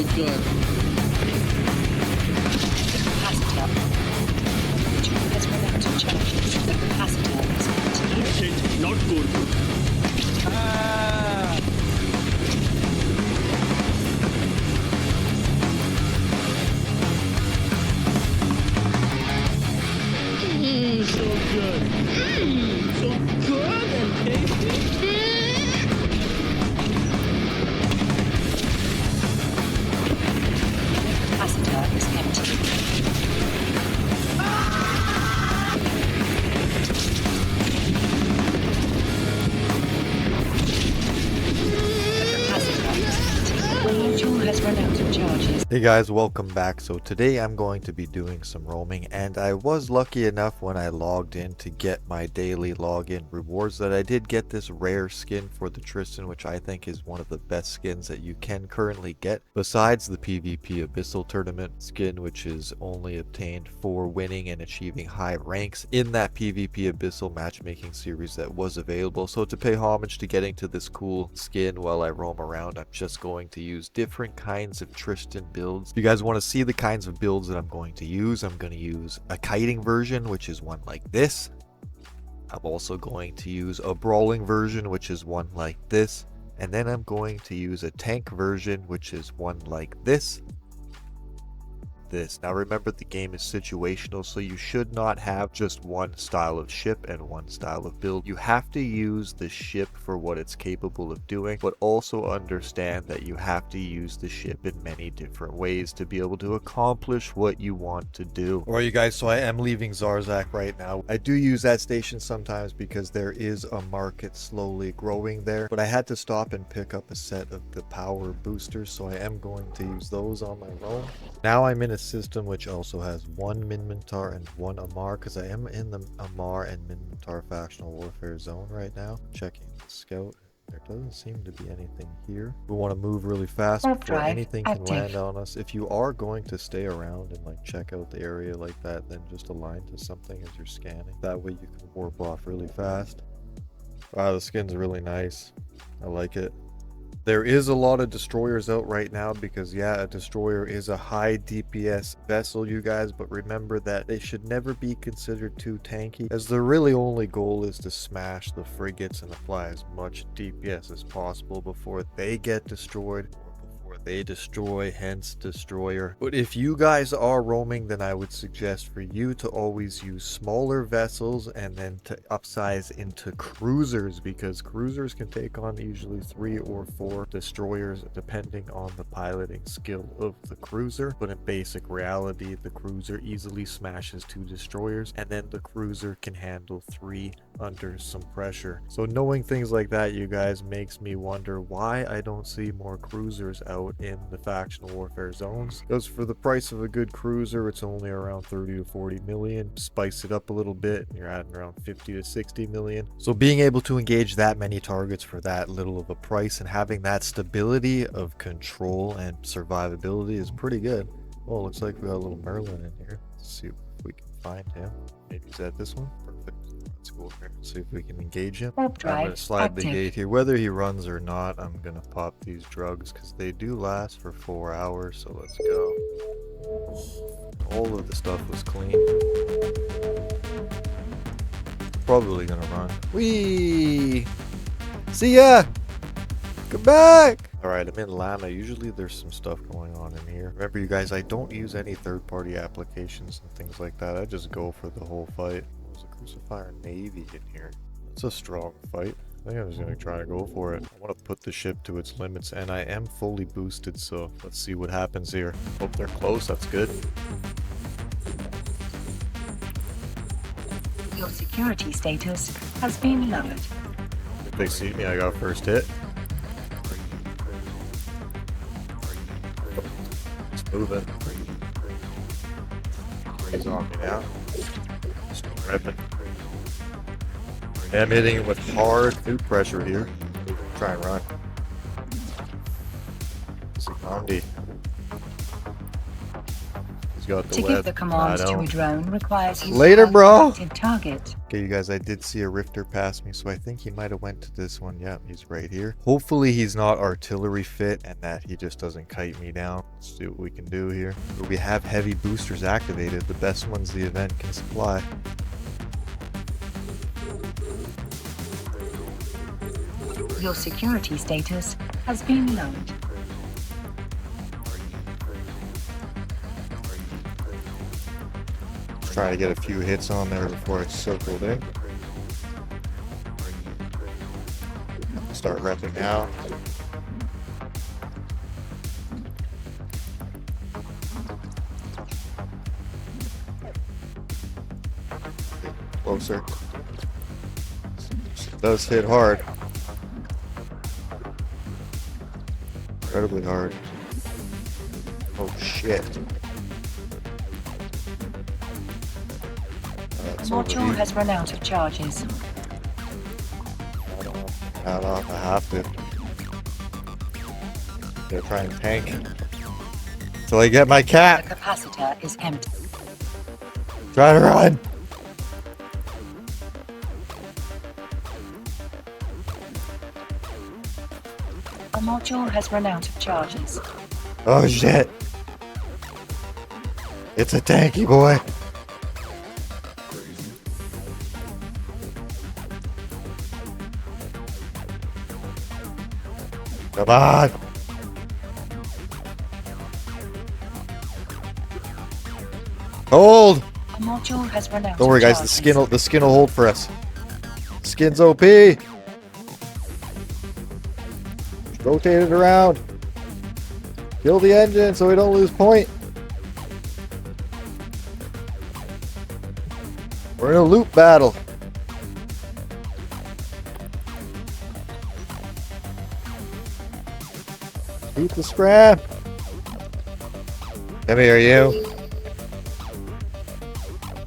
good. Capacitor. Module has run out of charges. The capacitor is empty. Shit, not good. So good. So good and tasty. Capacitor is empty. Module has run out of charges. Hey guys, welcome back. So today I'm going to be doing some roaming, and I was lucky enough when I logged in to get my daily login rewards that I did get this rare skin for the Tristan, which I think is one of the best skins that you can currently get besides the PvP Abyssal Tournament skin, which is only obtained for winning and achieving high ranks in that PvP Abyssal matchmaking series that was available. So to pay homage to getting to this cool skin while I roam around, I'm just going to use different kinds of Tristan builds. If you guys want to see the kinds of builds that I'm going to use, I'm going to use a kiting version, which is one like this. I'm also going to use a brawling version, which is one like this. And then I'm going to use a tank version, which is one like this. Now remember, the game is situational, so you should not have just one style of ship and one style of build. You have to use the ship for what it's capable of doing, but also understand that you have to use the ship in many different ways to be able to accomplish what you want to do. Alright you guys, so I am leaving Zarzak right now. I do use that station sometimes because there is a market slowly growing there, but I had to stop and pick up a set of the power boosters, so I am going to use those on my roam. Now I'm in a system which also has one Minmatar and one Amar, because I am in the Amar and Minmatar factional warfare zone right now. Checking the scout. There doesn't seem to be anything here. We want to move really fast before anything can land on us. If you are going to stay around and like check out the area like that, then just align to something as you're scanning. That way you can warp off really fast. Wow, the skin's really nice. I like it. There is a lot of destroyers out right now because, yeah, a destroyer is a high DPS vessel, you guys, but remember that they should never be considered too tanky, as the really only goal is to smash the frigates and apply as much DPS as possible before they get destroyed. They destroy, hence destroyer. But if you guys are roaming, then I would suggest for you to always use smaller vessels and then to upsize into cruisers, because cruisers can take on usually 3 or 4 destroyers depending on the piloting skill of the cruiser. But in basic reality, the cruiser easily smashes 2 destroyers, and then the cruiser can handle 3 under some pressure. So knowing things like that, you guys, makes me wonder why I don't see more cruisers out in the factional warfare zones. Because for the price of a good cruiser, it's only around 30 to 40 million. Spice it up a little bit, you're adding around 50 to 60 million. So being able to engage that many targets for that little of a price and having that stability of control and survivability is pretty good. Well, looks like we got a little Merlin in here. Let's see if we can find him. Maybe he's at this one. Perfect. Let's go over here and see if we can engage him. I'm going to slide the gate here. Whether he runs or not, I'm going to pop these drugs because they do last for 4 hours. So let's go. All of the stuff was clean. Probably going to run. Whee! See ya! Come back! Alright, I'm in Llama. Usually there's some stuff going on in here. Remember, you guys, I don't use any third-party applications and things like that. I just go for the whole fight. There's a Crucifier Navy in here. It's a strong fight. I think I'm just going to try to go for it. I want to put the ship to its limits, and I am fully boosted, so let's see what happens here. Hope they're close. That's good. Your security status has been lowered. If they see me, I got first hit. Let's move it. He's on me now. Just ripping. I'm hitting him with hard food pressure here. Try and run. Secondie. He's got the To give the command to a drone requires you Later, bro. target. Okay, you guys, I did see a rifter pass me, so I think he might have went to this one. Yeah, he's right here. Hopefully he's not artillery fit and that he just doesn't kite me down. Let's see what we can do here. We have heavy boosters activated, the best ones the event can supply. Your security status has been lowered. Trying to get a few hits on there before it's circled in. Start repping now. Closer. It does hit hard. Incredibly hard. Oh shit. Module has run out of charges. I don't know if I have to. They're trying to tank. Till I get my The cat. capacitor is empty. Try to run. A module has run out of charges. Oh shit. It's a tanky boy. Come on. Hold. A module has run out Don't worry, of guys. charges. The skin will hold for us. Skin's OP. Rotate it around. Kill the engine so we don't lose point. We're in a loop battle. Beat the scram. Come here, you.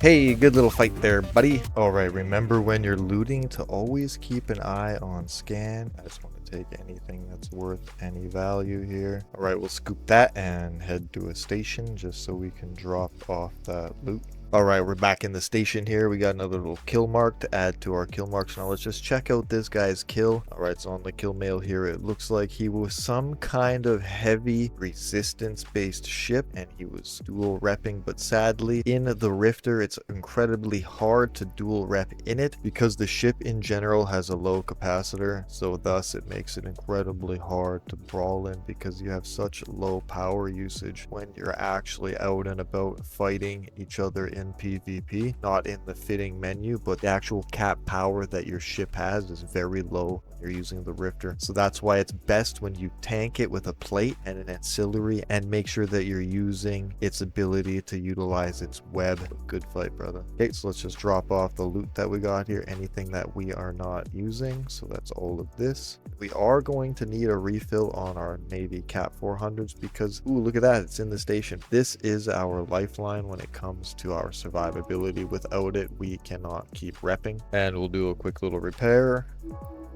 Hey, good little fight there, buddy. Alright, remember when you're looting to always keep an eye on scan. I just want to take anything that's worth any value here. Alright, we'll scoop that and head to a station just so we can drop off that loot. Alright, we're back in the station here. We got another little kill mark to add to our kill marks. Now let's just check out this guy's kill. Alright, so on the kill mail here, it looks like he was some kind of heavy resistance based ship and he was dual repping, but sadly in the Rifter it's incredibly hard to dual rep in it because the ship in general has a low capacitor, so thus it makes it incredibly hard to brawl in because you have such low power usage when you're actually out and about fighting each other in PvP, not in the fitting menu, but the actual cap power that your ship has is very low when you're using the Rifter. So that's why it's best when you tank it with a plate and an ancillary and make sure that you're using its ability to utilize its web. Good fight, brother. Okay, so let's just drop off the loot that we got here, anything that we are not using. So that's all of this. We are going to need a refill on our Navy Cat 400s because, ooh, look at that, it's in the station. This is our lifeline when it comes to our survivability. Without it, we cannot keep repping. And we'll do a quick little repair.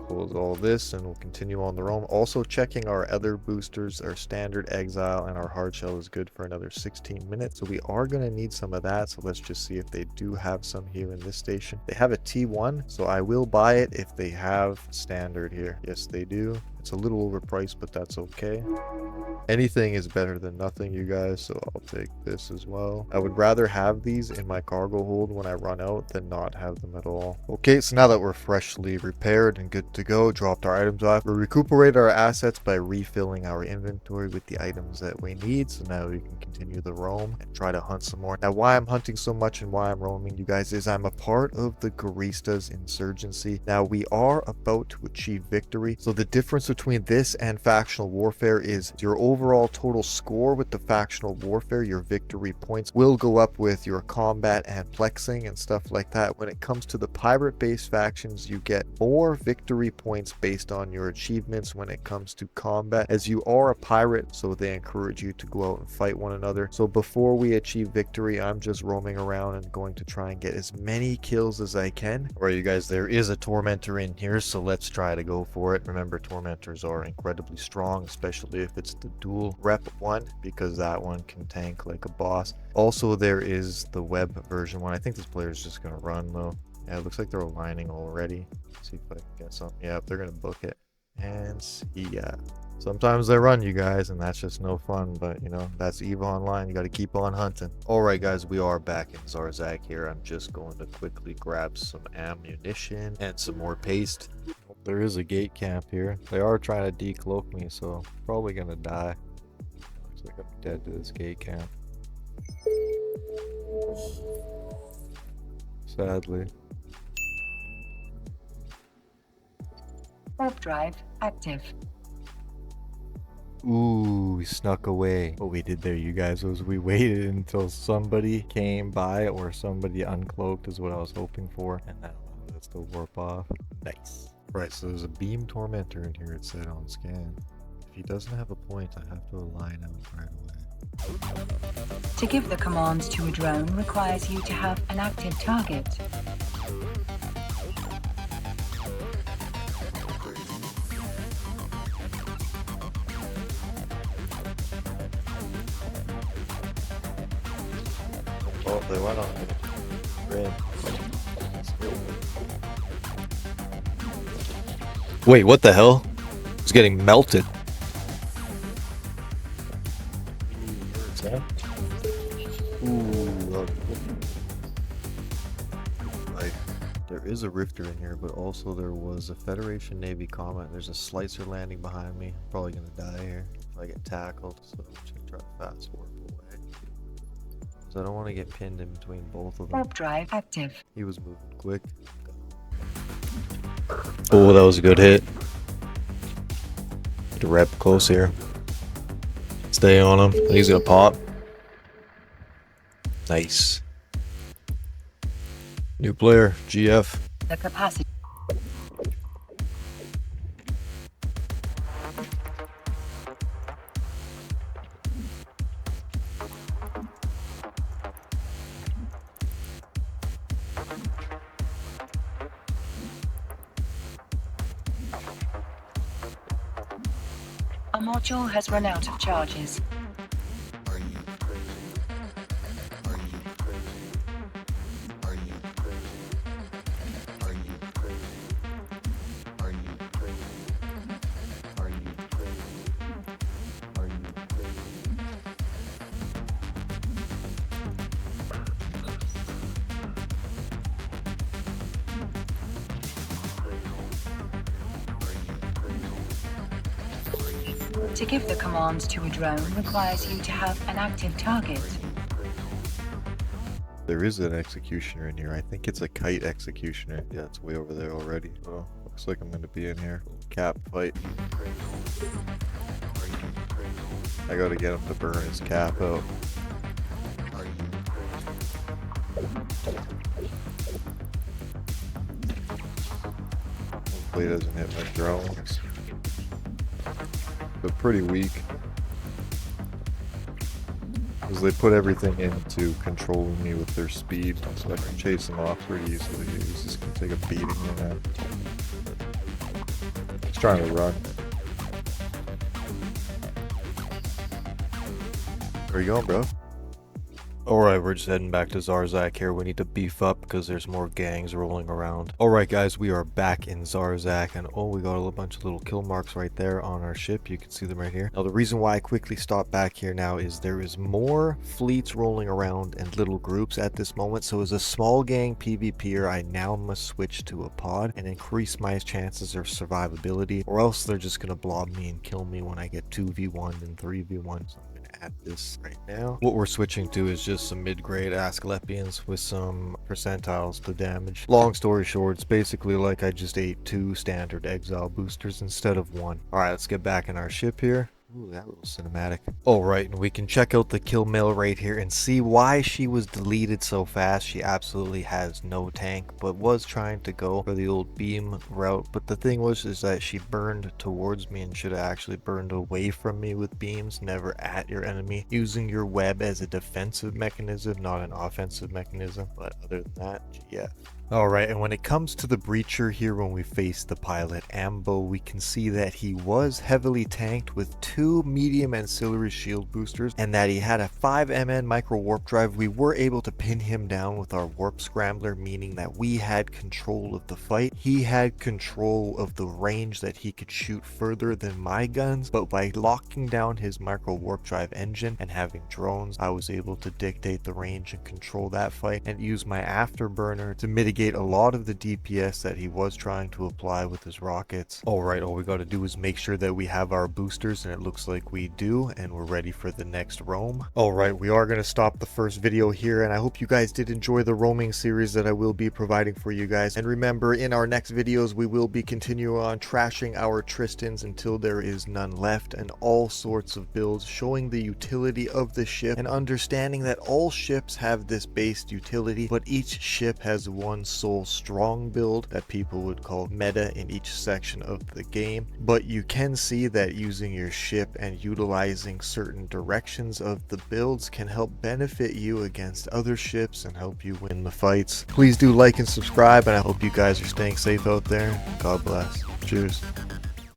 Close all this and we'll continue on the roam. Also checking our other boosters. Our standard exile and our hard shell is good for another 16 minutes, so we are going to need some of that. So let's just see if they do have some here in this station. They have a T1, so I will buy it if they have standard here. Yes, they do. It's a little overpriced, but that's okay. Anything is better than nothing, you guys, so I'll take this as well. I would rather have these in my cargo hold when I run out than not have them at all. Okay, so now that we're freshly repaired and good to go, dropped our items off, we recuperate our assets by refilling our inventory with the items that we need. So now we can continue the roam and try to hunt some more. Now, why I'm hunting so much and why I'm roaming, you guys, is I'm a part of the Gurista's Insurgency. Now, we are about to achieve victory. So the difference between this and factional warfare is your overall total score with the factional warfare. Your victory points will go up with your combat and plexing and stuff like that. When it comes to the pirate based factions, you get more victory points based on your achievements when it comes to combat, as you are a pirate, so they encourage you to go out and fight one another. So before we achieve victory, I'm just roaming around and going to try and get as many kills as I can. All right, you guys, there is a tormentor in here, so let's try to go for it. Remember, tormentors are incredibly strong, especially if it's the dual rep one, because that one can tank like a boss. Also, there is the web version one. I think this player is just going to run though. Yeah, it looks like they're aligning already. Let's see if I can get something. Yeah, they're gonna book it. And see, yeah. Sometimes they run, you guys, and that's just no fun. But you know, that's EVE Online. You got to keep on hunting. All right, guys, we are back in Zarzak here. I'm just going to quickly grab some ammunition and some more paste. There is a gate camp here. They are trying to decloak me, so probably gonna die. Looks like I'm dead to this gate camp. Sadly. Warp drive active. Ooh, we snuck away. What we did there, you guys, was we waited until somebody came by or somebody uncloaked is what I was hoping for. And that allowed us to warp off. Nice. Right, so there's a beam tormentor in here, it said on scan. If he doesn't have a point, I have to align out right away. To give the commands to a drone requires you to have an active target. Oh, they went on red. Wait, what the hell? It's getting melted. Ooh, like, there is a rifter in here, but also there was a Federation Navy comment. There's a slicer landing behind me. Probably gonna die here if I get tackled, so I'm just gonna try to fast warp away. I don't want to get pinned in between both of them. Warp drive active. He was moving quick. Oh, that was a good hit. Get a rep close here. Stay on him. I think he's gonna pop. Nice. New player, GF. The capacity. A module has run out of charges. To give the commands to a drone requires you to have an active target. There is an executioner in here. I think it's a kite executioner. Yeah, it's way over there already. Oh, looks like I'm gonna be in here. Cap fight. I gotta get him to burn his cap out. Hopefully it doesn't hit my drones. But pretty weak. Because they put everything into controlling me with their speed, so I can chase them off pretty easily. He's just gonna take a beating in that. He's trying to run. Where you going, bro? Alright, we're just heading back to Zarzak here. We need to beef up because there's more gangs rolling around. Alright guys, we are back in Zarzak, and oh, we got a bunch of little kill marks right there on our ship. You can see them right here. Now the reason why I quickly stopped back here now is there is more fleets rolling around and little groups at this moment. So as a small gang PvPer, I now must switch to a pod and increase my chances of survivability, or else they're just gonna blob me and kill me when I get 2v1 and 3v1. So at this right now. What we're switching to is just some mid-grade Asclepians with some percentiles to damage. Long story short, it's basically like I just ate 2 standard exile boosters instead of 1. Alright, let's get back in our ship here. Ooh, that little cinematic. Alright, and we can check out the kill mail right here and see why she was deleted so fast. She absolutely has no tank, but was trying to go for the old beam route. But the thing was is that she burned towards me and should have actually burned away from me with beams, never at your enemy. Using your web as a defensive mechanism, not an offensive mechanism. But other than that, GF. Alright, and when it comes to the breacher here, when we face the pilot Ambo, we can see that he was heavily tanked with 2 medium ancillary shield boosters, and that he had a 5 MN micro warp drive. We were able to pin him down with our warp scrambler, meaning that we had control of the fight. He had control of the range that he could shoot further than my guns, but by locking down his micro warp drive engine and having drones, I was able to dictate the range and control that fight and use my afterburner to mitigate a lot of the DPS that he was trying to apply with his rockets. Alright, all we got to do is make sure that we have our boosters, and it looks like we do, and we're ready for the next roam. Alright, we are going to stop the first video here, and I hope you guys did enjoy the roaming series that I will be providing for you guys. And remember, in our next videos we will be continuing on trashing our Tristans until there is none left, and all sorts of builds showing the utility of the ship and understanding that all ships have this based utility, but each ship has one sole strong build that people would call meta in each section of the game. But you can see that using your ship and utilizing certain directions of the builds can help benefit you against other ships and help you win the fights. Please do like and subscribe, and I hope you guys are staying safe out there. God bless. Cheers.